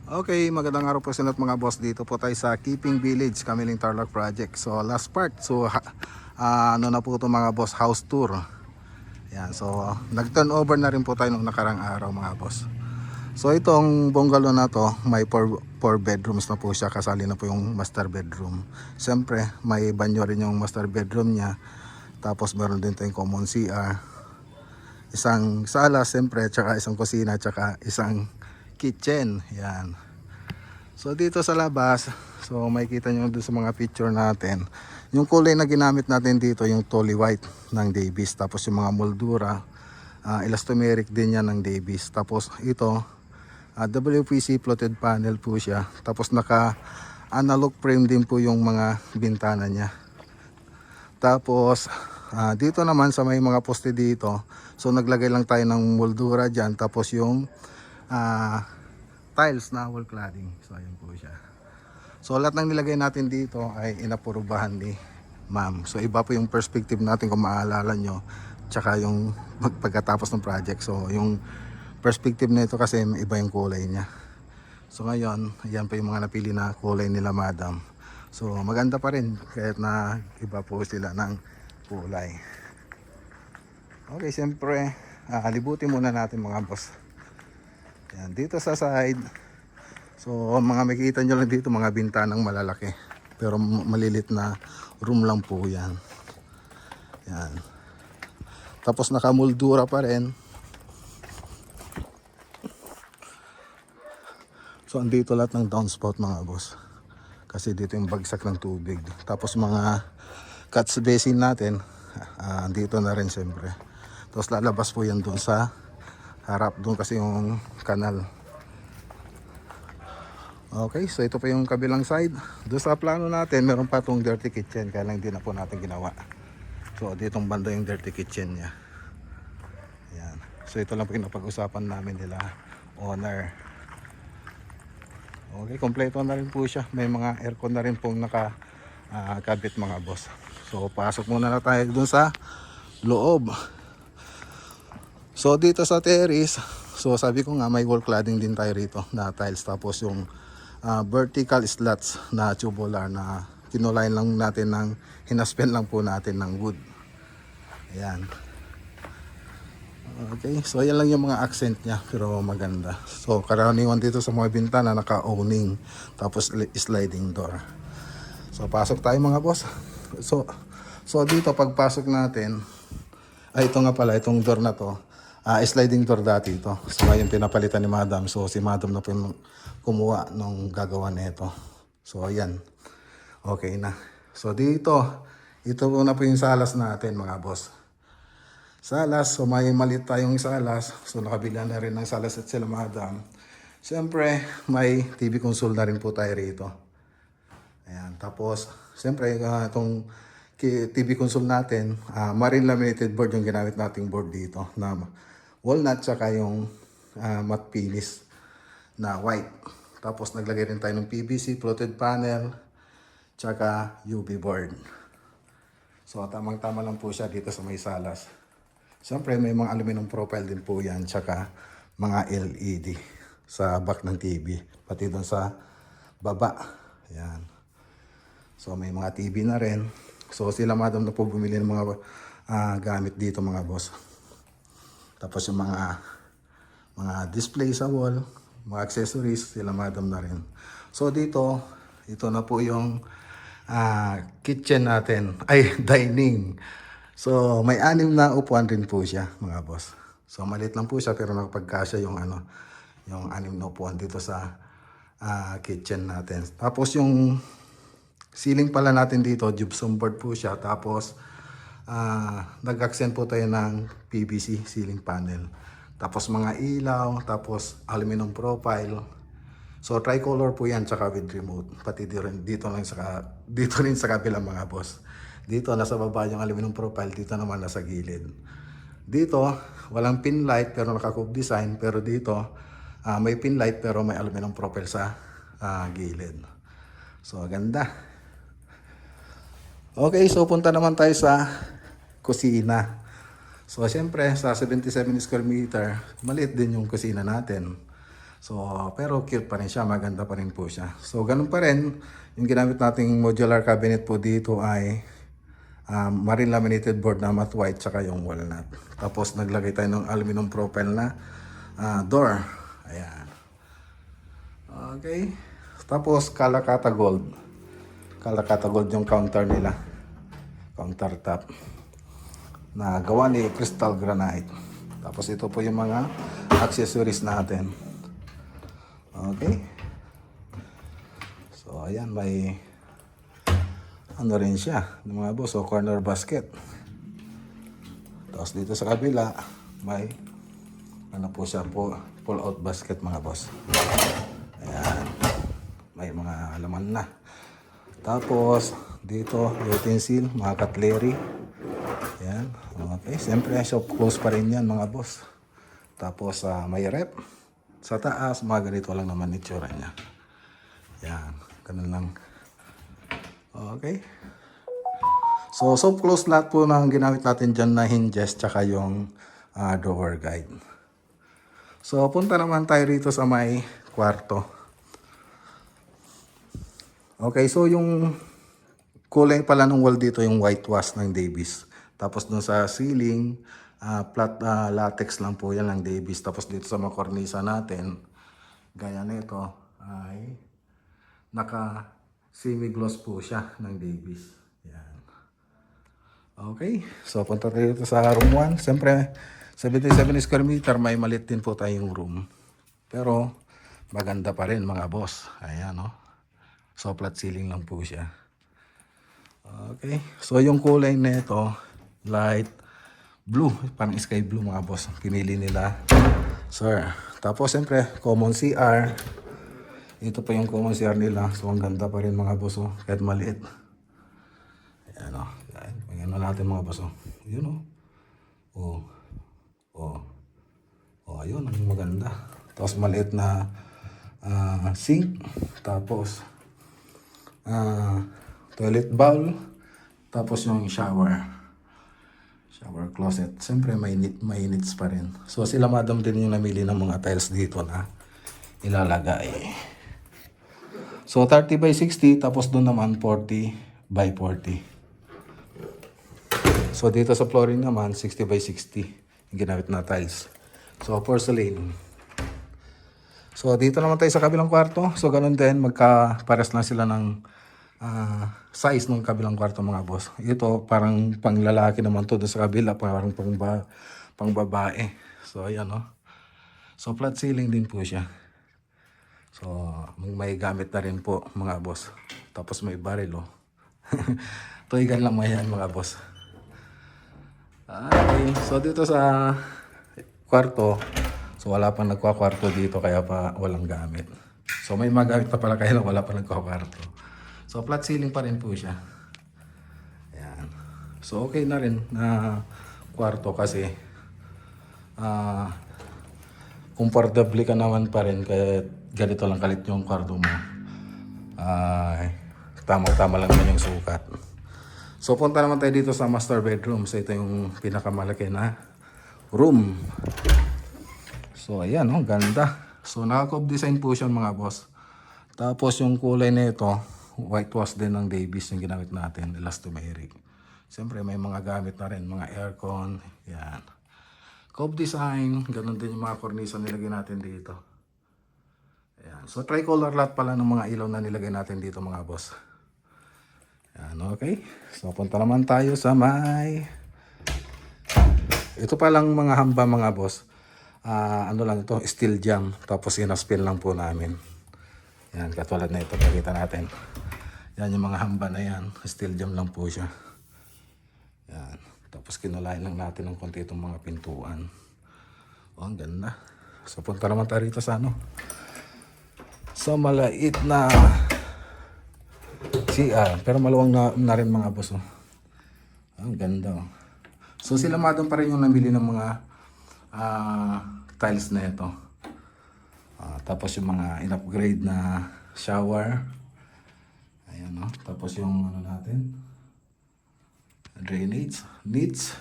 Okay, magandang araw po sa lahat mga boss. Dito po tayo sa Keeping Village, Kamiling Tarlac Project. So last part, so ano na po ito mga boss, house tour. Yan, so nag-turnover na rin po tayo nung nakarang araw mga boss. So itong bungalow na to, may 4 bedrooms na po siya, kasali na po yung master bedroom. Siyempre, may banyo rin yung master bedroom niya. Tapos meron din tayong common CR, isang sala siyempre, tsaka isang kusina, tsaka isang kitchen. Yan. So dito sa labas, so makikita nyo doon sa mga picture natin, yung kulay na ginamit natin dito, yung Tolly White ng Davis. Tapos yung mga moldura, elastomeric din yan ng Davis. Tapos ito, WPC floated panel po siya. Tapos naka analog frame din po yung mga bintana niya. Tapos dito naman sa may mga poste dito, so naglagay lang tayo ng moldura dyan. Tapos yung tiles na wall cladding. So ayan po siya. So lahat ng nilagay natin dito ay inapurubahan ni ma'am. So iba po yung perspective natin kung maalala nyo, tsaka yung pagkatapos ng project. So yung perspective nito kasi iba yung kulay niya. So ngayon, ayan pa yung mga napili na kulay nila madam. So maganda pa rin kahit na iba po sila ng kulay. Okay, siyempre libutin muna natin mga boss. Yan, dito sa side, so mga makikita nyo lang dito mga bintanang malalaki, pero malilit na room lang po yan. Yan. Tapos nakamoldura pa rin. So andito lahat ng downspout mga boss, kasi dito yung bagsak ng tubig. Tapos mga catch basin natin, andito na rin siyempre. Tapos lalabas po yan doon sa harap, doon kasi yung kanal. Okay, so ito pa yung kabilang side. Doon sa plano natin, meron pa itong dirty kitchen, kaya lang hindi na po natin ginawa. So ditong banda yung dirty kitchen niya. Yan. So ito lang po yung napag-usapan namin nila owner. Okay, kompleto na rin po siya. May mga aircon na rin pong nakakabit mga boss. So pasok muna na tayo doon sa loob. So dito sa terrace, so sabi ko nga may wall cladding din tayo rito na tiles. Tapos yung vertical slats na tubular na kinulayan lang natin ng, hinaspen lang po natin ng wood. Ayan. Okay, so yan lang yung mga accent niya, pero maganda. So karaniwan dito sa mga bintana naka-owning, tapos sliding door. So pasok tayo mga boss. So dito pagpasok natin, ay ito nga pala, itong door na to, sliding door dati ito. So ngayon pinapalitan ni madam. So si madam na po yung kumuha nung gagawa nito. So ayan, okay na. So dito, ito po na po yung salas natin mga boss. Salas, so may malit tayong salas. So nakabila na rin ng salas at sila madam. Siyempre may TV console na rin po tayo rito. Ayan, tapos siyempre itong TV console natin, marine laminated board yung ginamit nating board dito na walnut, tsaka yung matte finish na white. Tapos naglagay rin tayo ng PVC floated panel, tsaka UV board. So tamang tama lang po siya dito sa may salas. Siyempre may mga aluminum profile din po yan, tsaka mga LED sa back ng TV, pati doon sa baba. Ayan. So may mga TV na rin. So sila madam na po bumili ng mga gamit dito mga boss. Tapos yung mga display sa wall, mga accessories, sila madam na rin. So dito, ito na po yung kitchen natin, ay dining. So may 6 na upuan rin po siya mga boss. So maliit lang po siya, pero nakapagkasya yung yung 6 na upuan dito sa kitchen natin. Tapos yung ceiling pala natin dito, gypsum board po siya. Tapos nag-accent po tayo ng PVC ceiling panel. Tapos mga ilaw, tapos aluminum profile. So tricolor po yan, tsaka with remote. Pati dito rin sa kabilang mga boss. Dito nasa baba yung aluminum profile, dito naman nasa gilid. Dito walang pin light pero naka-cube design, pero dito may pin light pero may aluminum profile sa gilid. So ganda. Okay, so punta naman tayo sa kusina. So siyempre sa 77 square meter, maliit din yung kusina natin. So, pero cute pa rin siya, maganda pa rin po siya. So, ganun pa rin, yung ginamit nating modular cabinet po dito ay marine laminated board na matte white tsaka yung walnut. Tapos naglagay tayo ng aluminum profile na door. Ayan. Okay. Tapos Kalakata Gold. Kalakata Gold yung counter nila. Countertop. Na gawa ni crystal granite. Tapos ito po yung mga accessories natin. Okay. So ayan, may ano rin siya ng mga boss, so corner basket. Tapos dito sa kabila may ano po siya po, pull out basket mga boss. Ayan, may mga laman na. Tapos dito utensil, mga cutlery. Ayan, okay, siyempre shop close pa rin yan mga boss. Tapos may rep sa taas, mga ganito lang naman itsura niya. Yan, ganun lang. Okay. So close lahat po ng ginamit natin dyan na hinges tsaka yung drawer guide. So punta naman tayo rito sa may kwarto. Okay, so yung kulay pala ng wall dito yung whitewash ng Davis. Tapos dun sa ceiling, flat latex lang po yan ng Davis. Tapos dito sa mga kornisa natin, gaya nito ay naka semi-gloss po siya ng Davis. Yan. Okay, so punta tayo dito sa room 1. Siyempre, 77 square meter, may malit din po tayong room. Pero maganda pa rin mga boss. Ayan, no? So flat ceiling lang po siya. Okay, so yung kulay nito light blue, parang sky blue mga boss. Pinili nila. Sir. Tapos siyempre, common CR. Ito pa yung common CR nila. So ang ganda pa rin mga boss, oh, kahit maliit. Ayan, oh. Ayan na natin mga boss, oh. Yun, oh. Oh, ayun, ang maganda. Tapos maliit na sink. Tapos toilet bowl. Tapos yung shower closet. Siyempre may needs pa rin. So sila madam din yung namili ng mga tiles dito na ilalagay. So 30 by 60, tapos doon naman 40 by 40. So dito sa flooring naman 60 by 60 yung ginamit na tiles. So porcelain. So dito naman tayo sa kabilang kwarto. So ganun din, magka-pares lang sila ng size ng kabilang kwarto mga boss. Ito parang panglalaki naman to, doon sa kabila parang pang babae. So ayan, no. So flat ceiling din po siya. So may gamit na rin po mga boss. Tapos may barrel, oh. Tuigan lang mo yan mga boss. Okay, so dito sa kwarto, so wala pang nagkakwarto dito kaya pa walang gamit. So may magamit pa pala kaya wala pa nagkakwarto. So flat ceiling pa rin po siya. Ayan. So okay na rin na kwarto kasi comfortably ka naman pa rin kaya ganito lang kalit yung kwarto mo. Tamang-tama lang naman yung sukat. So punta naman tayo dito sa master bedroom. So ito yung pinakamalaki na room. So ayan, oh, ganda. So naka-cove design po siya mga boss. Tapos yung kulay nito, whitewash din ng Davis yung ginamit natin, elastomeric. Siyempre may mga gamit na rin, mga aircon, yan. Cove design, ganun din yung mga kornisa nilagay natin dito. Ayan. So tricolor lahat pala ng mga ilaw na nilagay natin dito mga boss. Yan, okay. So punta naman tayo sa may... Ito palang mga hamba mga boss. Ano lang ito, steel jam. Tapos inaspin lang po namin. Yan, katulad na ito, pakita natin. Yan yung mga hamba na yan. Steel jam lang po siya. Yan. Tapos kinulayan lang natin ng konti itong mga pintuan. Oh, ang ganda. So punta naman tayo rito sa ano. Sa malait na CR. Pero maluwang na rin mga boss. Oh. Ang ganda. Oh. So sila madam pa rin yung namili ng mga tiles na ito. Tapos yung mga in-upgrade na shower. Ayan, no? Tapos yung ano natin, drainage, needs.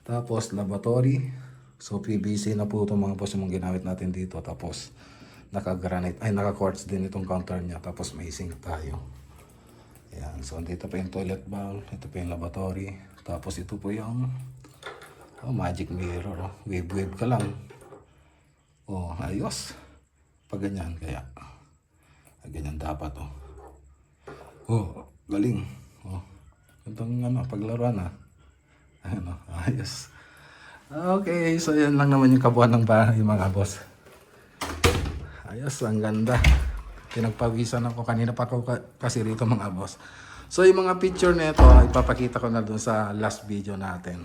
Tapos lavatory. So PVC na po itong mga boss yung ginamit natin dito. Tapos naka-granite, ay naka-quartz din itong counter niya. Tapos may sink tayo. Ayan, so dito pa yung toilet bowl, ito pa yung lavatory. Tapos ito po yung magic mirror. Wave-wave ka lang. Ayos. Pag ganyan, kaya ganyan dapat. Galing. Itong paglaruan ayos. Okay, so yan lang naman yung kabuuan ng bahay mga boss. Ayos, ang ganda. Pinagpawisan ako kanina pa ako kasi rito mga boss. So yung mga picture na ito, ipapakita ko na dun sa last video natin.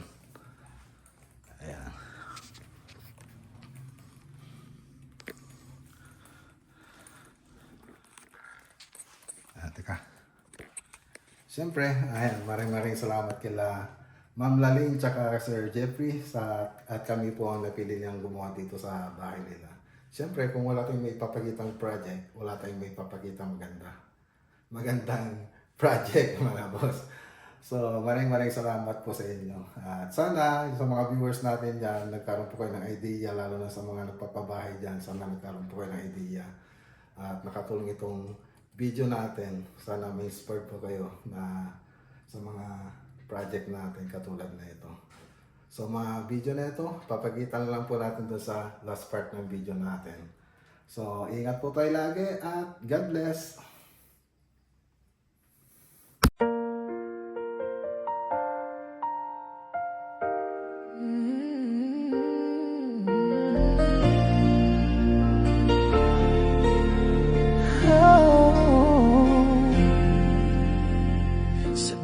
Ayan. Teka. Siyempre, ayan, maraming salamat kila Ma'am Laling tsaka Sir Jeffrey at kami po ang napili niyang gumawa dito sa bahay nila. Siyempre, kung wala tayong may papakitang project, wala tayong may papakitang magandang project mga boss. So, maraming salamat po sa inyo. At sana, sa mga viewers natin dyan, nagkaroon po kayo ng idea, lalo na sa mga nagpapabahay dyan, sana nagkaroon po kayo ng idea. At nakatulong itong video natin. Sana may inspired po kayo na sa mga project natin katulad na ito. So mga video na ito, papagitan lang po natin doon sa last part ng video natin. So ingat po tayo lagi at God bless!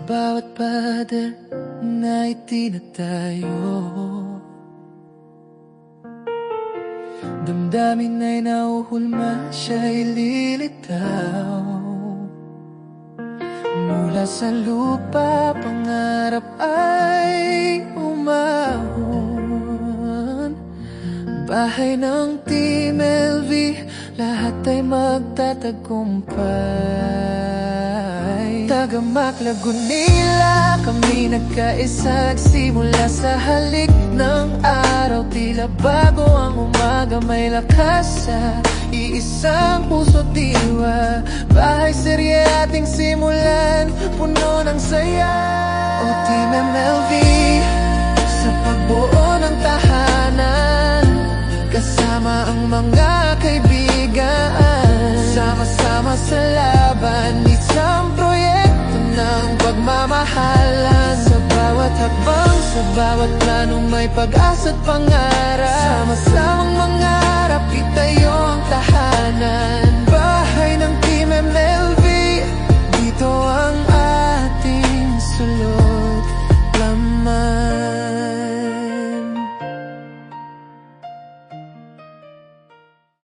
Bawat pader na itinatayo, damdamin ay nauhulma, siya'y lilitaw. Mula sa lupa, pangarap ay umahon. Bahay ng Team LV, lahat ay magtatagumpay. Tagamak Lagunila, kami nagkaisa, simula sa halik ng araw. Tila bago ang umaga, may lakas sa iisang puso't diwa. Bahay serye ating simulan, puno ng saya. O Team MLV, sa pagbuo ng tahanan, kasama ang mga kaibigan, sama-sama sa laban, isang proyekto ng pagmamahalan. Sa bawat hakbang, sa bawat plano, may pag-asa't pangarap. Sama-samang mangarap, itayo ang tahanan.